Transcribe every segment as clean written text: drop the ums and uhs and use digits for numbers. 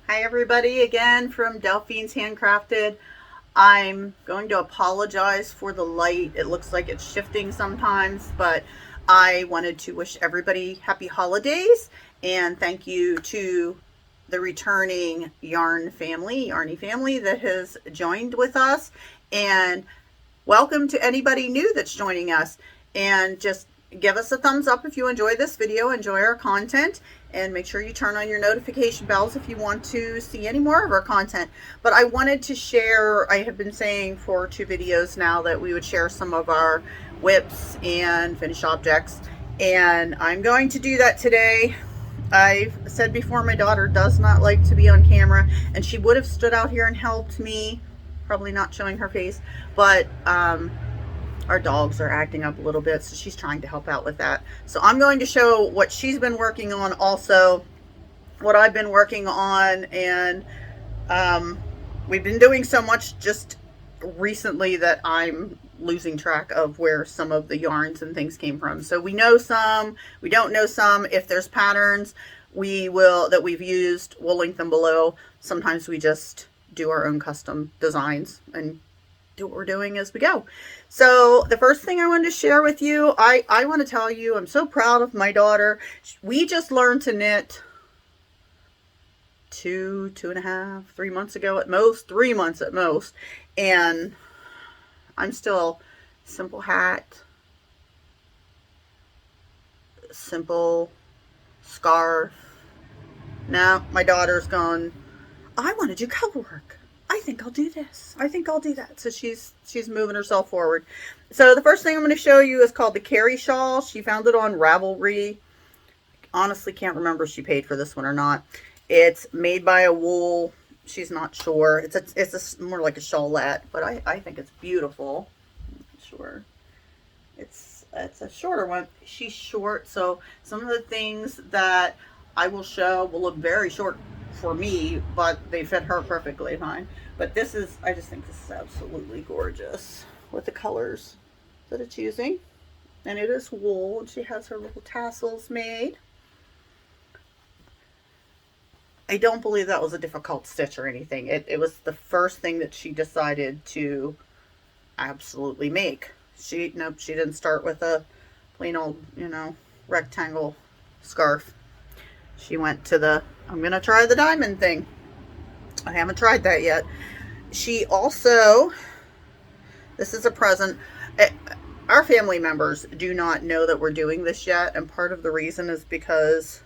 Hi everybody, again from Delphine's Handcrafted. I'm going to apologize for the light. It looks like it's shifting sometimes, but I wanted to wish everybody happy holidays and thank you to the returning Yarny family that has joined with us. And welcome to anybody new that's joining us. And just give us a thumbs up if you enjoy this video, enjoy our content, and make sure you turn on your notification bells if you want to see any more of our content. But I wanted to share, I have been saying for 2 videos now that we would share some of our WIPs and finished objects, and I'm going to do that today. I've said before, my daughter does not like to be on camera, and she would have stood out here and helped me, probably not showing her face, but our dogs are acting up a little bit, so she's trying to help out with that. So I'm going to show what she's been working on, also what I've been working on, and we've been doing so much just recently that I'm losing track of where some of the yarns and things came from. So we know some, we don't know some. If there's patterns that we've used, we'll link them below. Sometimes we just do our own custom designs and do what we're doing as we go. So the first thing I wanted to share with you, I want to tell you, I'm so proud of my daughter. We just learned to knit 2.5, 3 months ago at most, 3 months at most. And I'm still simple hat, simple scarf. Now my daughter's gone, I want to do color work. I think I'll do this. I think I'll do that. So she's moving herself forward. So the first thing I'm going to show you is called the Carrie Shawl. She found it on Ravelry. Honestly, can't remember if she paid for this one or not. It's made by a wool. She's not sure. It's more like a shawlette, but I think it's beautiful. I'm not sure. It's a shorter one. She's short, so some of the things that I will show will look very short for me, but they fit her perfectly fine. But this is, I just think this is absolutely gorgeous with the colors that it's using. And it is wool, and she has her little tassels made. I don't believe that was a difficult stitch or anything. It was the first thing that she decided to absolutely make. She didn't start with a plain old, rectangle scarf. She went to the, I'm going to try the diamond thing. I haven't tried that yet. She also, this is a present. Our family members do not know that we're doing this yet. And part of the reason is because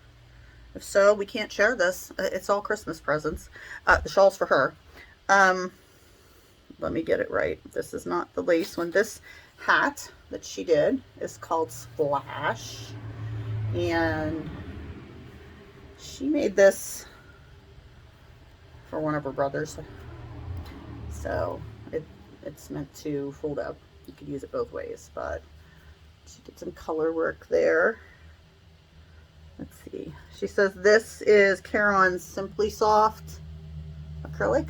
if so, we can't share this. It's all Christmas presents. The shawl's for her. Let me get it right. This is not the lace one. This hat that she did is called Splash. And she made this for one of her brothers. So it's meant to fold up. You could use it both ways, but she did some color work there. Let's see. She says this is Caron's Simply Soft acrylic.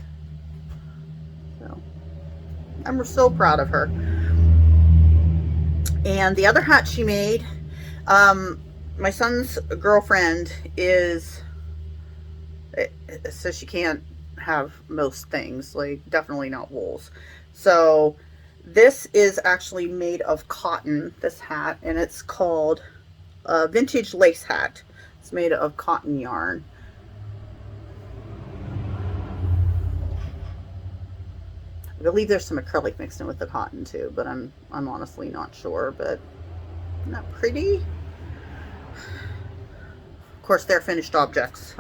So I'm so proud of her. And the other hat she made, my son's girlfriend is, so she can't have most things, like definitely not wools. So this is actually made of cotton, this hat, and it's called a vintage lace hat. It's made of cotton yarn. I believe there's some acrylic mixed in with the cotton too, but I'm honestly not sure. But isn't that pretty? Of course, they're finished objects.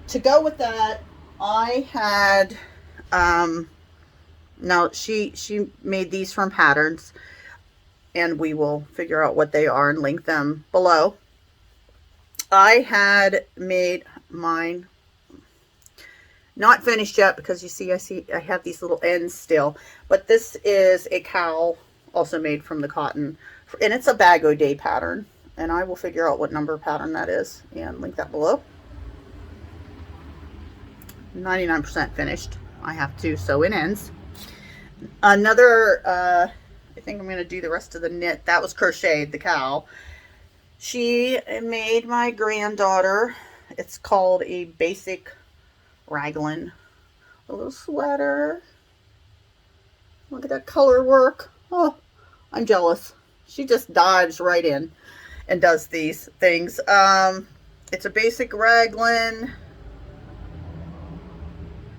To go with that, I had now she made these from patterns, and we will figure out what they are and link them below. I had made mine, not finished yet because you see I have these little ends still, but this is a cowl also made from the cotton, and it's a Bag O Day pattern, and I will figure out what number pattern that is and link that below. 99% finished. I have to sew in ends. Another I think I'm going to do the rest of the knit. That was crocheted, the cowl. She made my granddaughter It's called a basic raglan. A little sweater. Look at that color work. Oh, I'm jealous. She just dives right in and does these things. It's a basic raglan.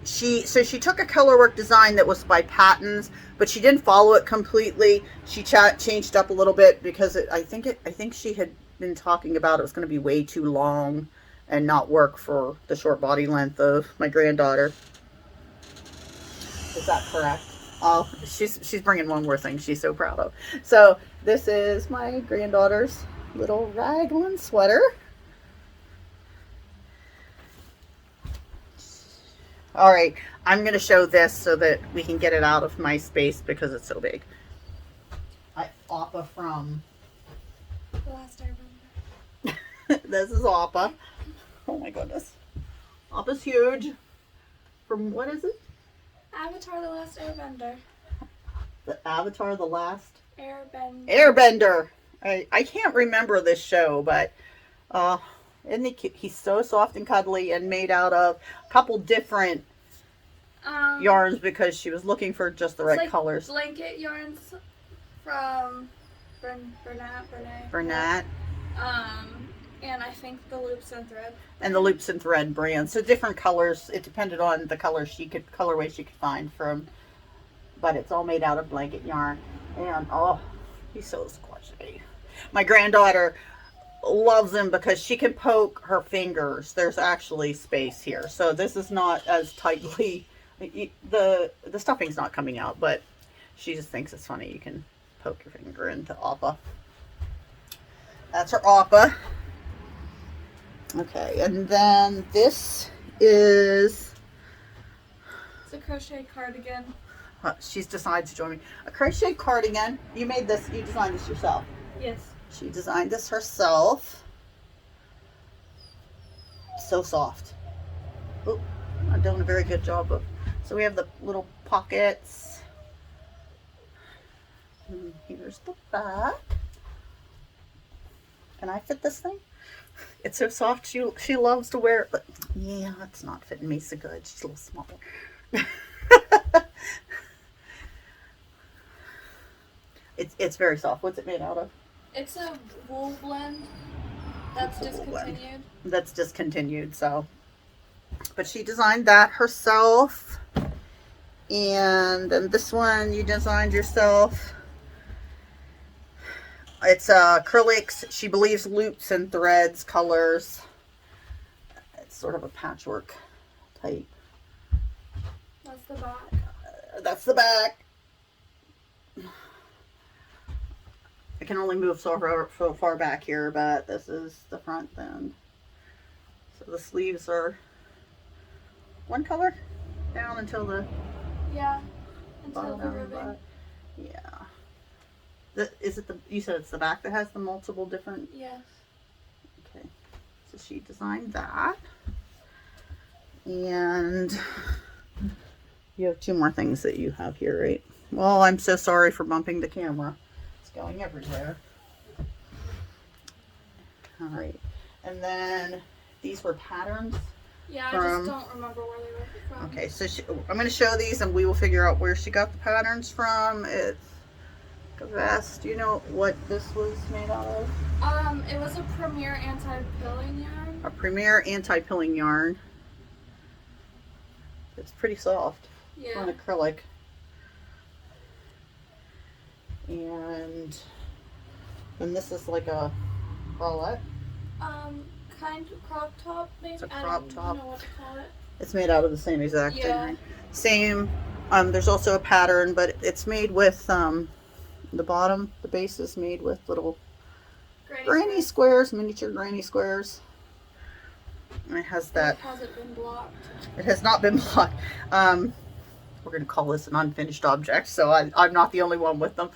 She took a colorwork design that was by Patons, but she didn't follow it completely. She changed up a little bit because I think she had been talking about it was going to be way too long and not work for the short body length of my granddaughter. Is that correct? Oh, she's bringing one more thing she's so proud of. So this is my granddaughter's little raglan sweater. All right, I'm going to show this so that we can get it out of my space because it's so big. Appa from The Last Airbender. This is Appa. Oh my goodness. Appa's huge. From what is it? Avatar: The Last Airbender. The Avatar: The Last Airbender. I can't remember this show, but isn't he cute? He's so soft and cuddly and made out of a couple different yarns because she was looking for just the right like colors. Blanket yarns from Bernat. And I think the Loops and Thread. And the Loops and Thread brand. So different colors. It depended on the colors colorways she could find from. But it's all made out of blanket yarn. And oh, he's so squishy. My granddaughter loves him because she can poke her fingers. There's actually space here. So this is not as tightly, the stuffing's not coming out, but she just thinks it's funny. You can poke your finger into Appa. That's her Appa. Okay, and then this is... It's a crochet cardigan. She's decided to join me. A crochet cardigan. You made this, you designed this yourself. Yes. She designed this herself. So soft. Oh, I'm doing a very good job of. So we have the little pockets. And here's the back. Can I fit this thing? It's so soft. She loves to wear it. But yeah, it's not fitting me so good. She's a little smaller. It's very soft. What's it made out of? It's a wool blend that's discontinued. That's discontinued, so. But she designed that herself. And then this one you designed yourself. It's acrylics. She believes loops and threads colors. It's sort of a patchwork type. That's the back. That's the back. I can only move so far back here, but this is the front then. So the sleeves are one color down until the until the ribbon. Yeah. Is it you said it's the back that has the multiple different? Yes. Okay. So she designed that. And you have two more things that you have here, right? Well, I'm so sorry for bumping the camera. Going everywhere. All right, and then these were patterns. Yeah, I just don't remember where they were from. Okay, so I'm going to show these, and we will figure out where she got the patterns from. It's a vest. Do you know what this was made out of? It was a Premier anti-pilling yarn. A Premier anti-pilling yarn. It's pretty soft. Yeah. On acrylic. And this is like a bralette. Kind of crop top, maybe. It's a crop top. I don't know what to call it. It's made out of the same exact thing, right? Same. There's also a pattern, but it's made with the bottom. The base is made with little granny squares, miniature granny squares. And it has that. Has it been blocked? It has not been blocked. We're going to call this an unfinished object, so I'm not the only one with them.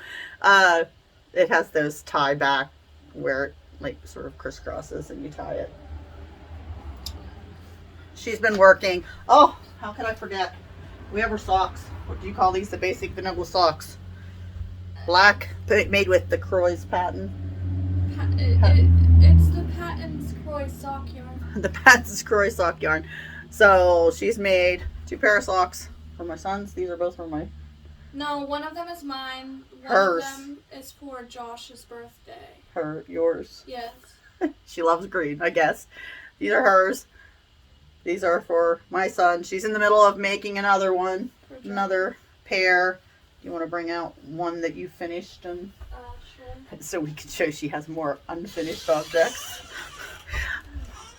It has those tie back where it like sort of crisscrosses and you tie it. She's been working. Oh, how could I forget? We have her socks. What do you call these? The basic vanilla socks. Black, made with the Croy's pattern. it's the Patton's Croy sock yarn. The Patton's Croy sock yarn. So she's made 2 pair of socks for my sons. These are both for my... No, one of them is mine. Hers. One of them is for Josh's birthday. Yours. Yes. She loves green, I guess. These are hers. These are for my son. She's in the middle of making another one. Another pair. You want to bring out one that you finished, and sure. so we can show she has more unfinished objects.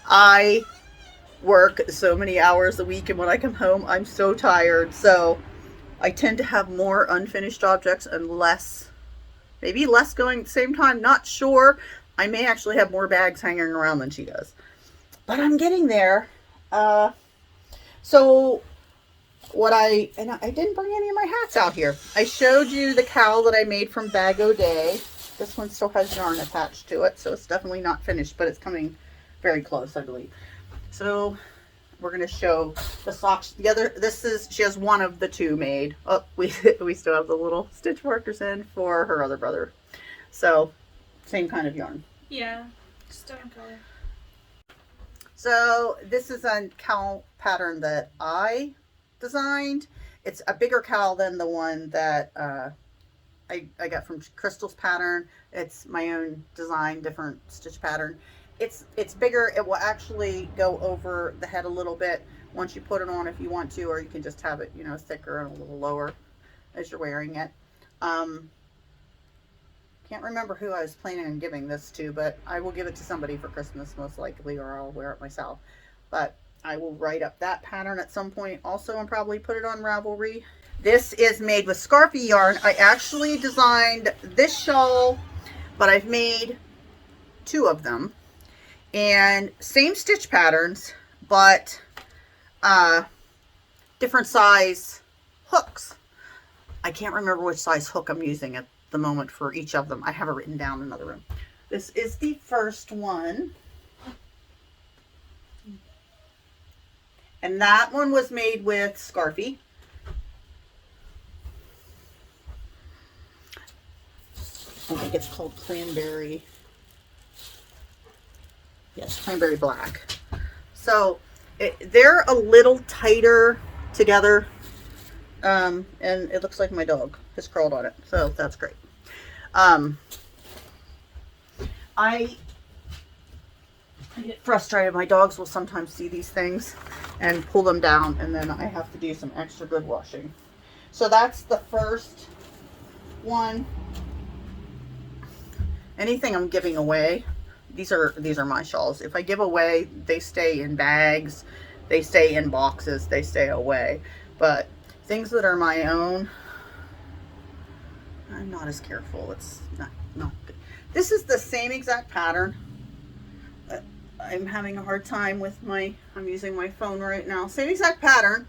I work so many hours a week, and when I come home, I'm so tired. So I tend to have more unfinished objects and less, maybe less going at the same time. Not sure. I may actually have more bags hanging around than she does, but I'm getting there. So what I didn't bring any of my hats out here. I showed you the cowl that I made from Bag O' Day. This one still has yarn attached to it, so it's definitely not finished, but it's coming very close, I believe. So we're going to show the socks. The other, she has one of the 2 made. Oh, we still have the little stitch markers in for her other brother. So same kind of yarn. Yeah, stone color. So this is a cowl pattern that I designed. It's a bigger cowl than the one that I got from Crystal's pattern. It's my own design, different stitch pattern. It's bigger. It will actually go over the head a little bit once you put it on if you want to, or you can just have it, you know, thicker and a little lower as you're wearing it. Can't remember who I was planning on giving this to, but I will give it to somebody for Christmas most likely, or I'll wear it myself. But I will write up that pattern at some point also and probably put it on Ravelry. This is made with Scarfy yarn. I actually designed this shawl, but I've made 2 of them. And same stitch patterns, but different size hooks. I can't remember which size hook I'm using at the moment for each of them. I have it written down in another room. This is the first one. And that one was made with Scarfy. I think it's called Cranberry. Yes, Cranberry Black. So they're a little tighter together. And it looks like my dog has crawled on it. So that's great. I get frustrated. My dogs will sometimes see these things and pull them down, and then I have to do some extra good washing. So that's the first one. Anything I'm giving away, these are my shawls. If I give away, they stay in bags, they stay in boxes, they stay away. But things that are my own, I'm not as careful. It's not good. This is the same exact pattern. I'm having a hard time with I'm using my phone right now. Same exact pattern.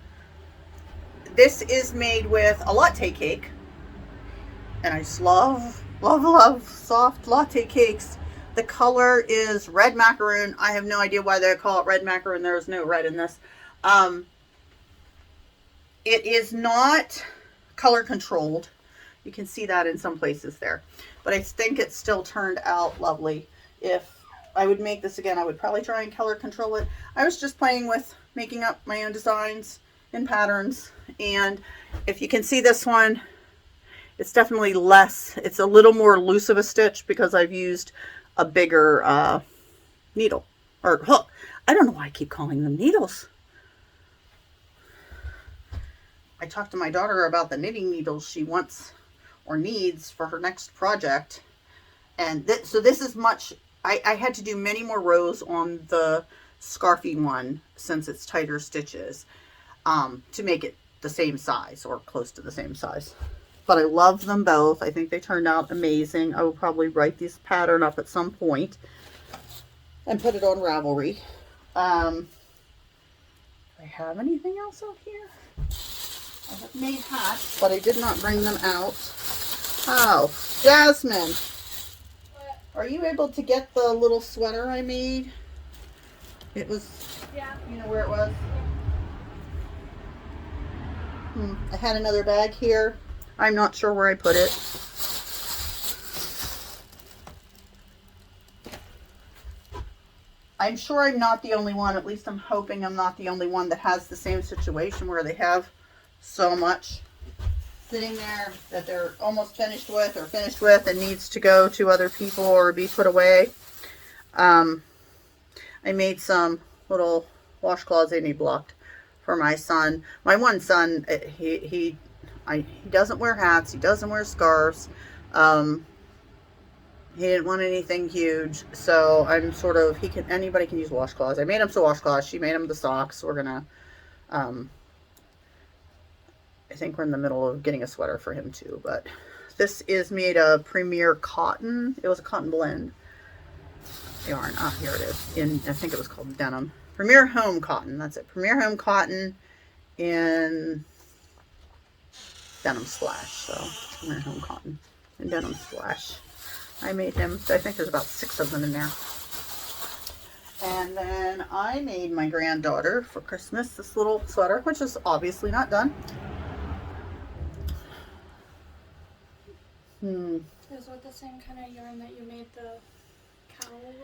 This is made with a latte cake. And I just love soft latte cakes. The color is red macaroon. I have no idea why they call it red macaroon. There is no red in this. It is not color controlled. You can see that in some places there. But I think it still turned out lovely. If I would make this again, I would probably try and color control it. I was just playing with making up my own designs and patterns. And if you can see this one, it's definitely less. It's a little more loose of a stitch because I've used a bigger needle or hook. I don't know why I keep calling them needles. I talked to my daughter about the knitting needles she wants or needs for her next project. And so this is much, I had to do many more rows on the Scarfy one since it's tighter stitches to make it the same size or close to the same size. But I love them both. I think they turned out amazing. I will probably write this pattern up at some point and put it on Ravelry. Do I have anything else out here? I have made hats, but I did not bring them out. Oh, Jasmine. What? Are you able to get the little sweater I made? It was, yeah. You know where it was? I had another bag here. I'm not sure where I put it. I'm sure I'm not the only one, at least I'm hoping I'm not the only one that has the same situation where they have so much sitting there that they're almost finished with or finished with and needs to go to other people or be put away. I made some little washcloths they need blocked for my son. My one son, he doesn't wear hats, he doesn't wear scarves. He didn't want anything huge, so I'm sort of, anybody can use washcloths. I made him some washcloths. She made him the socks. We're gonna, I think we're in the middle of getting a sweater for him too. But this is made of Premier cotton. It was a cotton blend yarn. Ah, here it is. I think it was called denim. Premier Home Cotton. That's it. Premier Home Cotton in denim splash. So Premier Home Cotton in denim splash. I made him, I think there's about 6 of them in there. And then I made my granddaughter for Christmas this little sweater, which is obviously not done. Is that the same kind of yarn that you made the cowl with?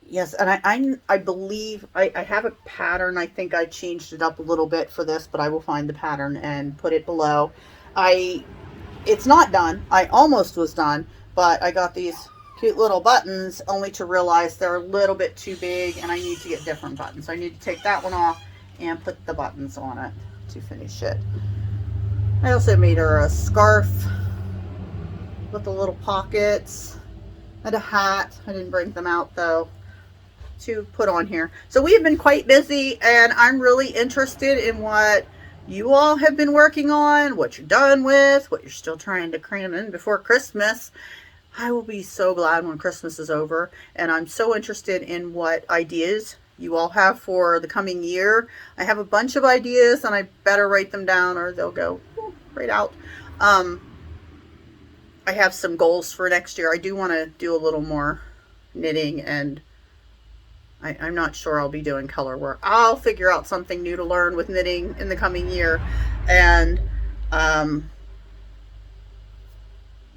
Yes, and I believe I have a pattern. I think I changed it up a little bit for this, but I will find the pattern and put it below. It's not done. I almost was done. But I got these cute little buttons only to realize they're a little bit too big and I need to get different buttons. So I need to take that one off and put the buttons on it to finish it. I also made her a scarf with the little pockets and a hat. I didn't bring them out though to put on here. So we have been quite busy and I'm really interested in what you all have been working on, what you're done with, what you're still trying to cram in before Christmas. I will be so glad when Christmas is over, and I'm so interested in what ideas you all have for the coming year. I have a bunch of ideas and I better write them down or they'll go right out. I have some goals for next year. I do want to do a little more knitting, and I'm not sure I'll be doing color work. I'll figure out something new to learn with knitting in the coming year, and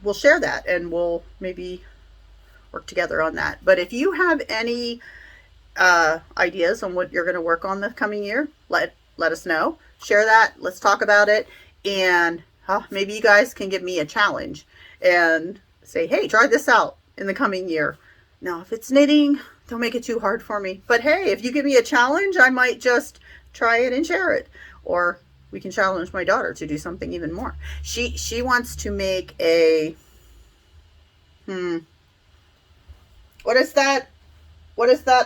we'll share that and we'll maybe work together on that. But if you have any ideas on what you're going to work on the coming year, let us know. Share that. Let's talk about it. And maybe you guys can give me a challenge and say, hey, try this out in the coming year. Now, if it's knitting, don't make it too hard for me. But hey, if you give me a challenge, I might just try it and share it. Or we can challenge my daughter to do something even more. She wants to make a, what is that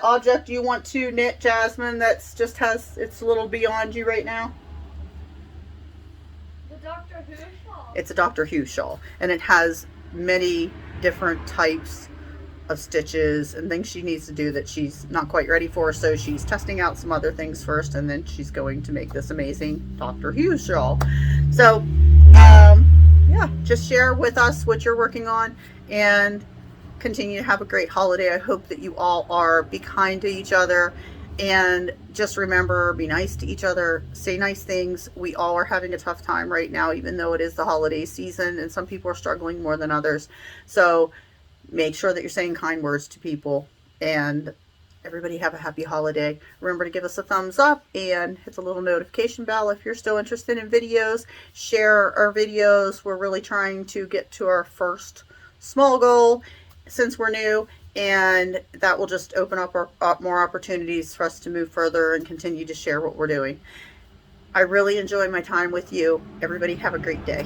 object you want to knit, Jasmine, that's just has, it's a little beyond you right now? The Doctor Who shawl. It's a Doctor Who shawl, and it has many different types of stitches and things she needs to do that she's not quite ready for, so she's testing out some other things first, and then she's going to make this amazing Doctor Who shawl. So yeah, just share with us what you're working on and continue to have a great holiday. I hope that you all are. Be kind to each other, and just remember, be nice to each other, say nice things. We all are having a tough time right now, even though it is the holiday season, and some people are struggling more than others. So make sure that you're saying kind words to people, and everybody have a happy holiday. Remember to give us a thumbs up and hit the little notification bell if you're still interested in videos. Share our videos. We're really trying to get to our first small goal since we're new, and that will just open up more opportunities for us to move further and continue to share what we're doing. I really enjoy my time with you. Everybody have a great day.